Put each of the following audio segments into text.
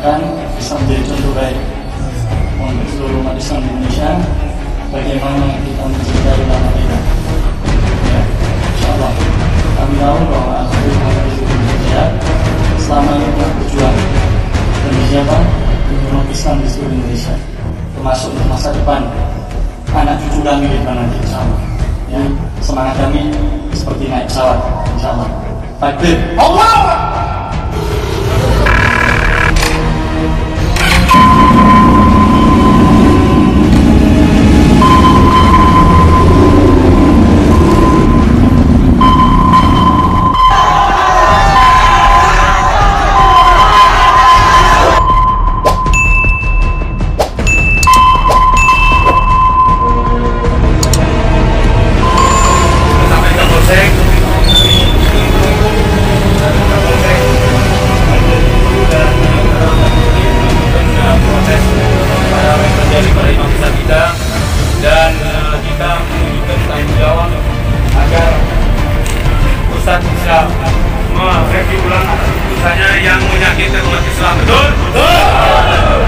diharapkan bisa menjadi contoh baik untuk seluruh umat Islam di Indonesia bagaimana kita mencintai ulama kita. Ya, insyaallah kami tahu bahwa Habib Muhammad Rizik Syihab selama ini telah berjuang dan siapa umat Islam di seluruh Indonesia, termasuk untuk masa depan anak cucu kami di depan nanti, insyaallah. Ya, semangat kami seperti naik pesawat, insyaallah. Takbir, Allah. Dan kita menunjukkan tanggung jawab agar Ustadz bisa mereview ulang atas putusannya yang menyakitkan umat Islam. Betul? Betul!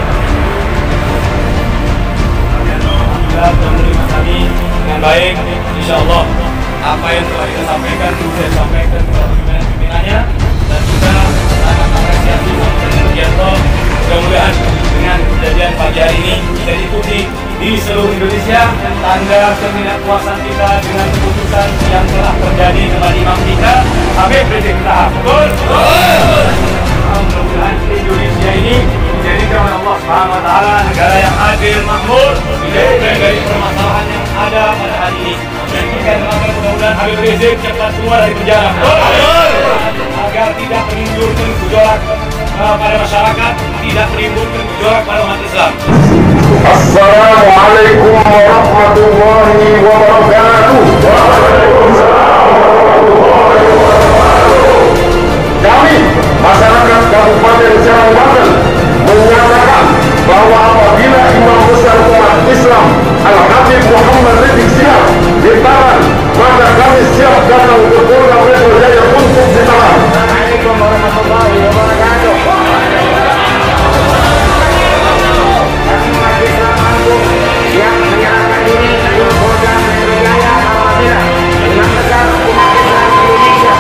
Alhamdulillah sudah menerima kami dengan baik. Insya Allah apa yang telah kita sampaikan bisa disampaikan kepada pimpinannya, dan kita akan apresiasi sama Gianto. Mudah-mudahan dengan kejadian pagi hari ini bisa diikuti di seluruh Indonesia, tanda ketidakpuasan kita dengan keputusan yang telah terjadi dengan imam kita, Habib Rizik Syihab. Betul? Betul! Mudah-mudahan Indonesia ini dijadikan oleh Allah Subhanahu wa Ta'ala negara yang adil, makmur, dijauhkan dari permasalahan yang ada pada hari ini. Dan kita doakan mudah-mudahan Habib Rizik cepat keluar dari penjara. Betul! Agar tidak menimbulkan gejolak pada masyarakat, tidak menimbulkan gejolak pada umat Islam. Assalamualaikum warahmatullahi wabarakatuh. Kami, masyarakat Kabupaten Serang Banten, menyatakan bahwa apabila Imam Besar umat Islam Al-Habib Muhammad Rizik Syihab ditahan, maka kami siap datang ke Polda Metro Jaya untuk ditahan. Assalamualaikum warahmatullahi wabarakatuh. Yang menyerahkan diri ke Polda Metro Jaya apabila Imam Besar umat Islam Indonesia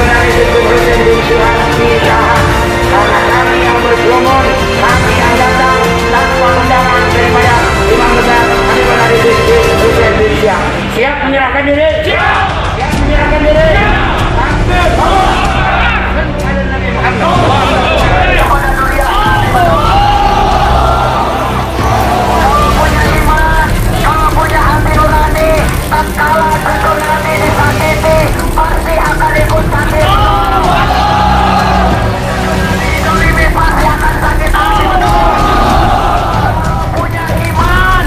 Habib Rizik Syihab ditahan, karena kami yang berkerumun, kami yang datang tanpa undangan daripada Imam Besar Habib Rizik Syihab. Siap menyerahkan diri? Siap! Siap menyerahkan diri? Takbir! Kepada Nabi Muhammad. Tatkala cucu nanti disakiti, pasti akan ikut sakit. Didolimi pasti akan sakit hati. Punya iman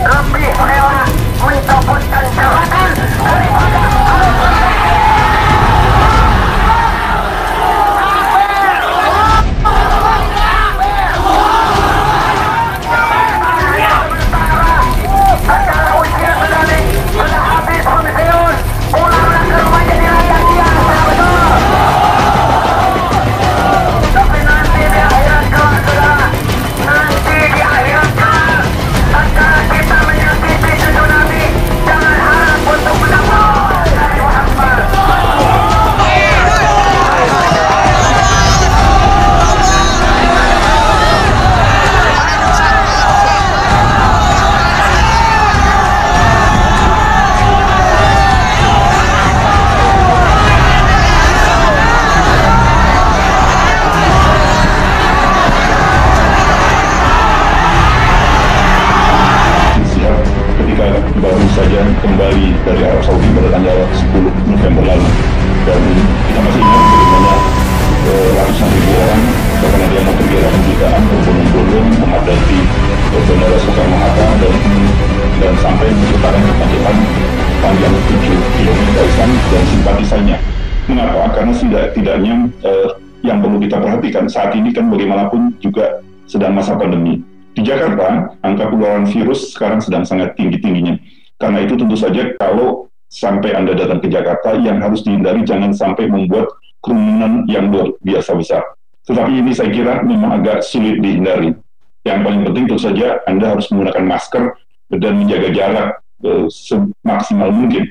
lebih rela mencabutkan jabatan daripada saja kembali dari Arab Saudi pada tanggal 10 November lalu, dan kita masih ingat bagaimana ratusan ribu orang bahkan ada yang memperkirakan jutaan berbondong-bondong memadati Bandara Soekarno-Hatta dan sampai menciptakan kemacetan panjang 7 km dan simpatisannya. Mengapa? Karena setidaknya yang perlu kita perhatikan saat ini kan bagaimanapun juga sedang masa pandemi. Di Jakarta, angka penularan virus sekarang sedang sangat tinggi-tingginya. Karena itu tentu saja kalau sampai Anda datang ke Jakarta, yang harus dihindari jangan sampai membuat kerumunan yang luar biasa besar. Tetapi ini saya kira memang agak sulit dihindari. Yang paling penting tentu saja Anda harus menggunakan masker dan menjaga jarak semaksimal mungkin.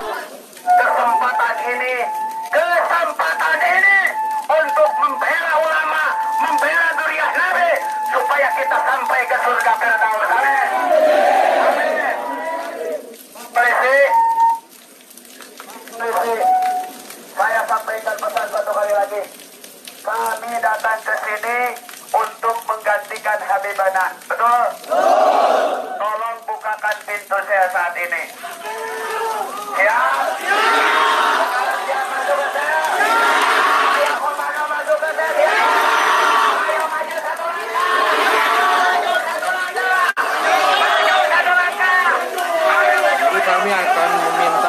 Kesempatan ini untuk membela ulama, membela duriah Nabi, supaya kita sampai ke surga Firdaus. Amin. Amin. Presi, saya sampaikan pesan satu kali lagi. Kami datang ke sini untuk menggantikan Habibana. Betul? Tolong bukakan pintu saya saat ini. Siap? Siap masuk ke saya? Ayo komando masuk ke saya. Ayo maju satu langkah. Maju satu langkah. Maju satu langkah. Ayo maju. Kami akan meminta